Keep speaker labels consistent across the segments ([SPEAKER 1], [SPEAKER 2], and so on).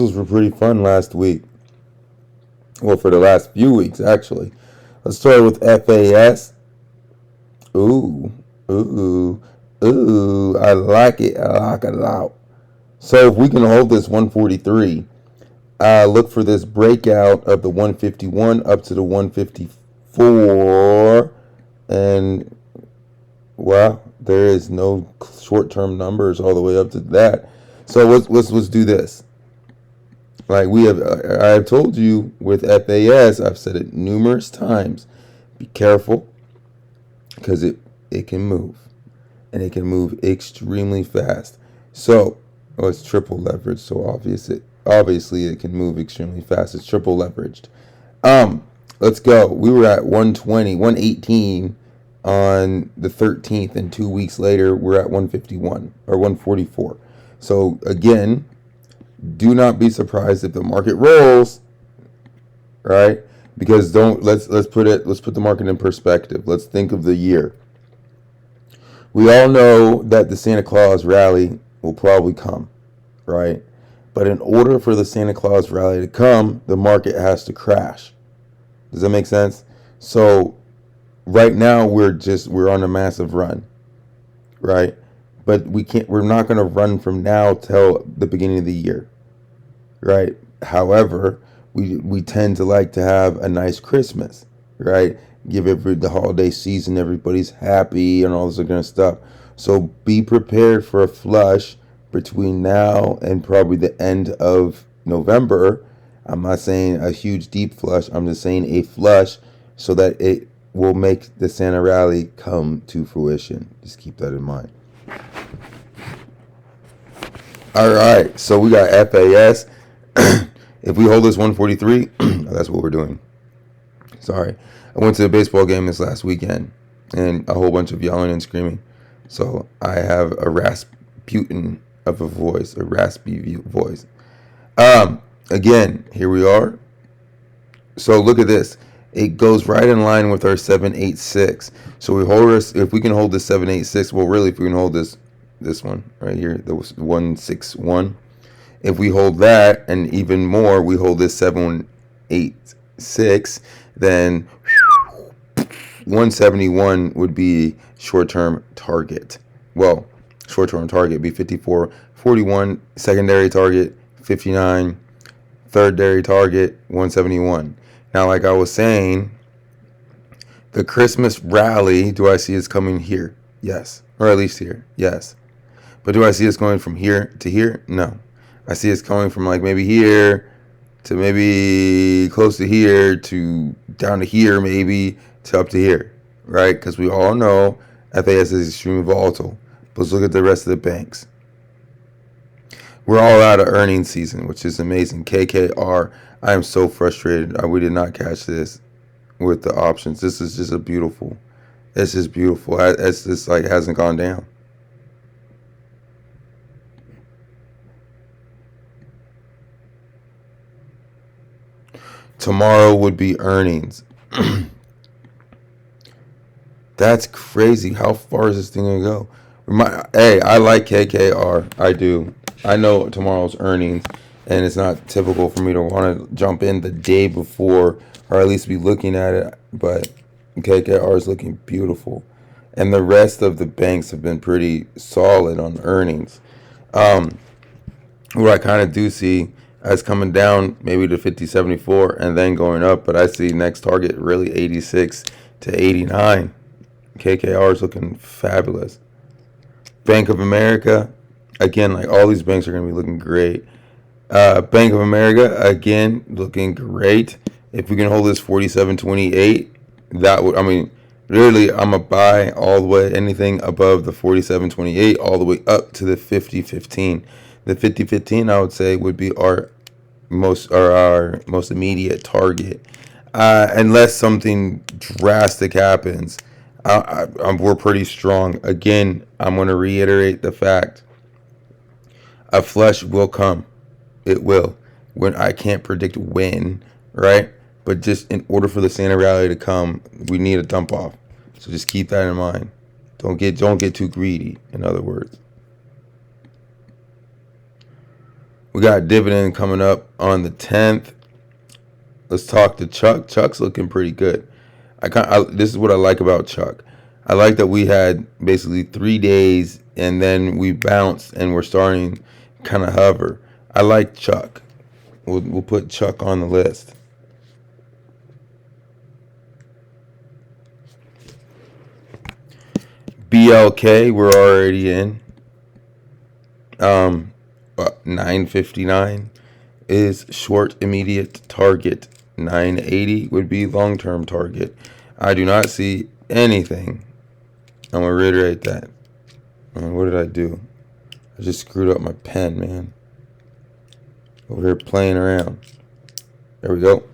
[SPEAKER 1] Those were pretty fun last week. Well, for the last few weeks, actually. Let's start with FAS. Ooh, ooh, ooh. I like it. I like it a lot. So if we can hold this 143, look for this breakout of the 151 up to the 154. And, well, there is no short-term numbers all the way up to that. So let's do this. Like I've told you with FAS, I've said it numerous times. Be careful, because it can move, and it can move extremely fast. So, it's triple leveraged. So obviously it can move extremely fast. It's triple leveraged. Let's go. We were at 120, 118 on the 13th, and 2 weeks later we're at 151 or 144. So again, do not be surprised if the market rolls, right? Because let's put the market in perspective. Let's think of the year. We all know that the Santa Claus rally will probably come, right? But in order for the Santa Claus rally to come, the market has to crash. Does that make sense? So right now we're on a massive run, right? But we're not going to run from now till the beginning of the year, right? However, we tend to like to have a nice Christmas, right? Give the holiday season, everybody's happy and all this kind of stuff. So be prepared for a flush between now and probably the end of November. I'm not saying a huge deep flush. I'm just saying a flush so that it will make the Santa rally come to fruition. Just keep that in mind. All right, so we got FAS. If we hold this 143, that's what we're doing. Sorry. I went to a baseball game this last weekend, and a whole bunch of yelling and screaming. So I have a Rasputin of a voice, a raspy voice. Again, here we are. So look at this. It goes right in line with our 786. So if we can hold this 786, well, really, if we can hold this one right here, the 161. If we hold that, and even more, we hold this 786, then 171 would be short-term target. Well, short-term target would be 54.41, secondary target 59, third-day target 171. Now, like I was saying, the Christmas rally, do I see it's coming here? Yes. Or at least here? Yes. But do I see it's going from here to here? No. I see it's coming from like maybe here to maybe close to here to down to here, maybe to up to here, right? Because we all know FAS is extremely volatile. But let's look at the rest of the banks. We're all out of earnings season, which is amazing. KKR, I am so frustrated. We did not catch this with the options. This is just beautiful. It's just beautiful. It's just like it hasn't gone down. Tomorrow would be earnings. That's crazy. How far is this thing going to go? Hey, I like KKR. I do. I know tomorrow's earnings, and it's not typical for me to want to jump in the day before, or at least be looking at it, but KKR is looking beautiful. And the rest of the banks have been pretty solid on earnings. What I kind of do see as coming down maybe to 50.74 and then going up, but I see next target really 86 to 89. KKR is looking fabulous. Bank of America, again, like all these banks are going to be looking great. Bank of America, again, looking great. If we can hold this 47.28, that would, I mean, literally, I'm going to buy all the way, anything above the 47.28, all the way up to the 50.15. The 50.15, I would say, would be our most immediate target, unless something drastic happens. We're pretty strong. Again, I'm going to reiterate the fact: a flush will come. It will. When I can't predict when, right? But just in order for the Santa rally to come, we need a dump off. So just keep that in mind. Don't get too greedy. In other words. We got dividend coming up on the 10th. Let's talk to Chuck. Chuck's looking pretty good. This is what I like about Chuck. I like that we had basically 3 days and then we bounced and we're starting kind of hover. I like Chuck. We'll put Chuck on the list. BLK, we're already in. 959 is short immediate target. 980 would be long-term target. I do not see anything. I'm gonna reiterate that. What did I do? I just screwed up my pen, man. Over here playing around. There we go.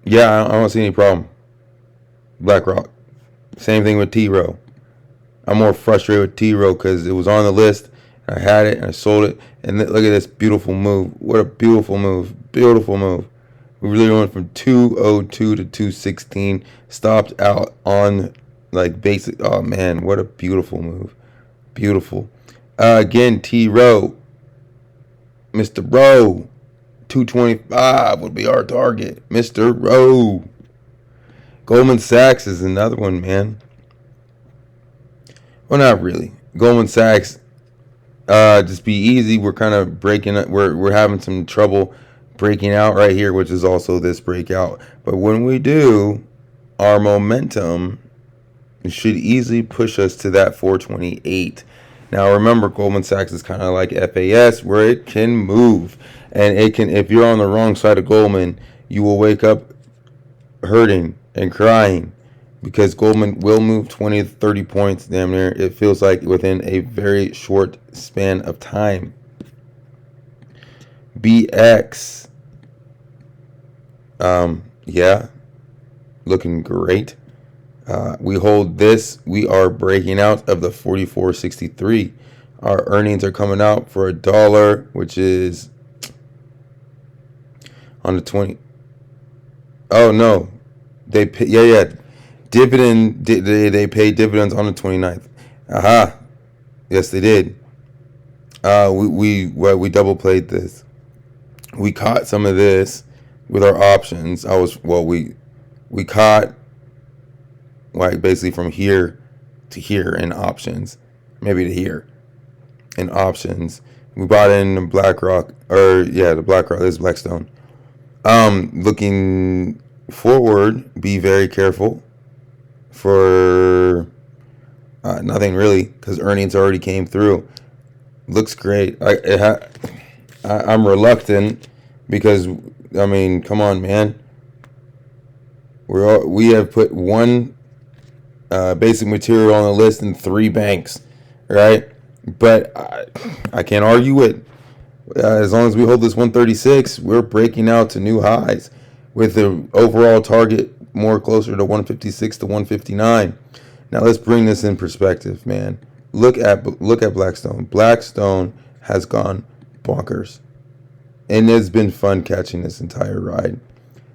[SPEAKER 1] Yeah, I don't see any problem. BlackRock. Same thing with TROW. I'm more frustrated with TROW because it was on the list. I had it and I sold it. And look at this beautiful move. What a beautiful move. Beautiful move. We really went from 202 to 216. Stopped out on like basic. Oh man, what a beautiful move. Beautiful. Again, TROW. Mr. Rowe. 225 would be our target. Mr. Rowe. Goldman Sachs is another one, man. Well, not really. Goldman Sachs, just be easy. We're kind of breaking it. We're having some trouble breaking out right here, which is also this breakout. But when we do, our momentum should easily push us to that 428. Now, remember, Goldman Sachs is kind of like FAS, where it can move. And it can, if you're on the wrong side of Goldman, you will wake up hurting and crying because Goldman will move 20 to 30 points damn near. It feels like within a very short span of time. BX. Yeah, looking great. We hold this. We are breaking out of the 44.63. Our earnings are coming out for $1, which is on the 20. Oh no, they pay, yeah. Dividend. They pay dividends on the 29th. Aha. Yes, they did. We double played this. We caught some of this with our options. We caught like basically from here to here in options, maybe to here in options. We bought in BlackRock, the BlackRock. This is Blackstone. Looking forward, be very careful for nothing really because earnings already came through. Looks great. I'm reluctant because I mean, come on, man. We have put one basic material on the list in 3 banks, right? But I can't argue it. As long as we hold this 136, we're breaking out to new highs with the overall target more closer to 156 to 159. Now let's bring this in perspective, man. Look at Blackstone. Blackstone has gone bonkers, and it's been fun catching this entire ride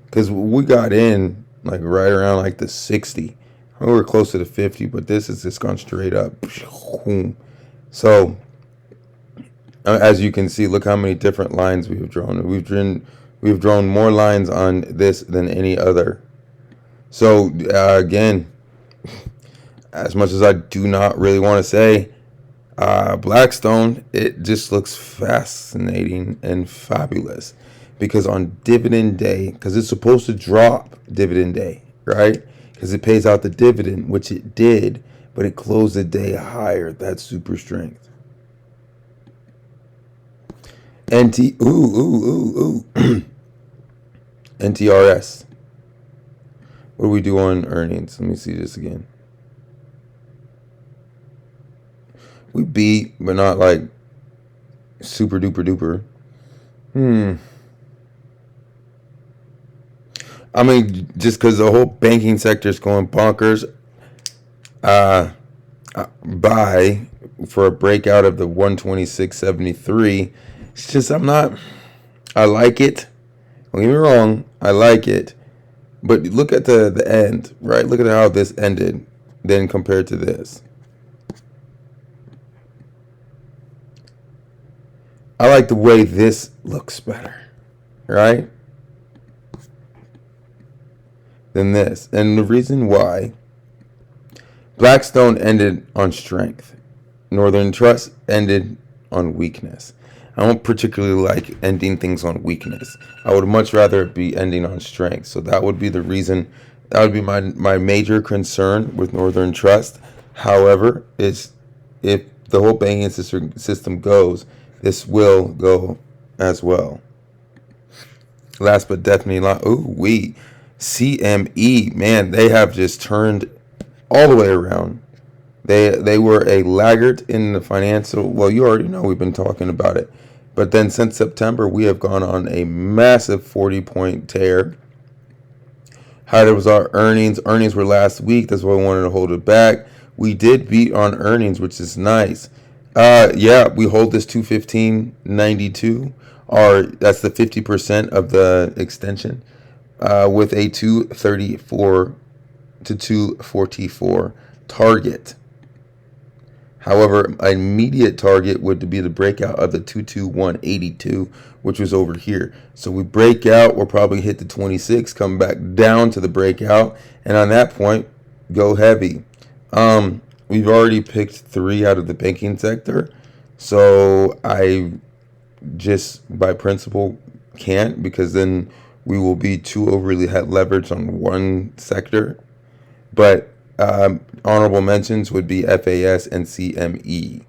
[SPEAKER 1] because we got in like right around like the 60. We were close to the 50, but this has just gone straight up. So as you can see, look how many different lines we have drawn. We've drawn more lines on this than any other. So again, as much as I do not really want to say Blackstone, it just looks fascinating and fabulous because on dividend day, because it's supposed to drop dividend day, right? Because it pays out the dividend, which it did, but it closed the day higher. That's super strength. NTRS. What do we do on earnings? Let me see this again. We beat, but not like super duper duper. I mean, just because the whole banking sector is going bonkers. Buy for a breakout of the 126.73. It's just I like it. Don't get me wrong, I like it. But look at the end, right? Look at how this ended then compared to this. I like the way this looks better, right? Than this. And the reason why, Blackstone ended on strength. Northern Trust ended on weakness. I don't particularly like ending things on weakness. I would much rather it be ending on strength. So that would be the reason. That would be my major concern with Northern Trust. However, is if the whole banking system goes, this will go as well. Last but definitely not, CME, man, they have just turned all the way around. They were a laggard in the financial. Well, you already know we've been talking about it. But then since September, we have gone on a massive 40-point tear. How there was our earnings. Earnings were last week. That's why I wanted to hold it back. We did beat on earnings, which is nice. Yeah, we hold this 215.92. Or that's the 50% of the extension. With a 234 to 244 target. However, an immediate target would be the breakout of the 22182, which was over here. So we break out, we'll probably hit the 26, come back down to the breakout, and on that point, go heavy. We've already picked 3 out of the banking sector, so I just by principle can't, because then we will be too overly leveraged on one sector. But honorable mentions would be FAS and CME.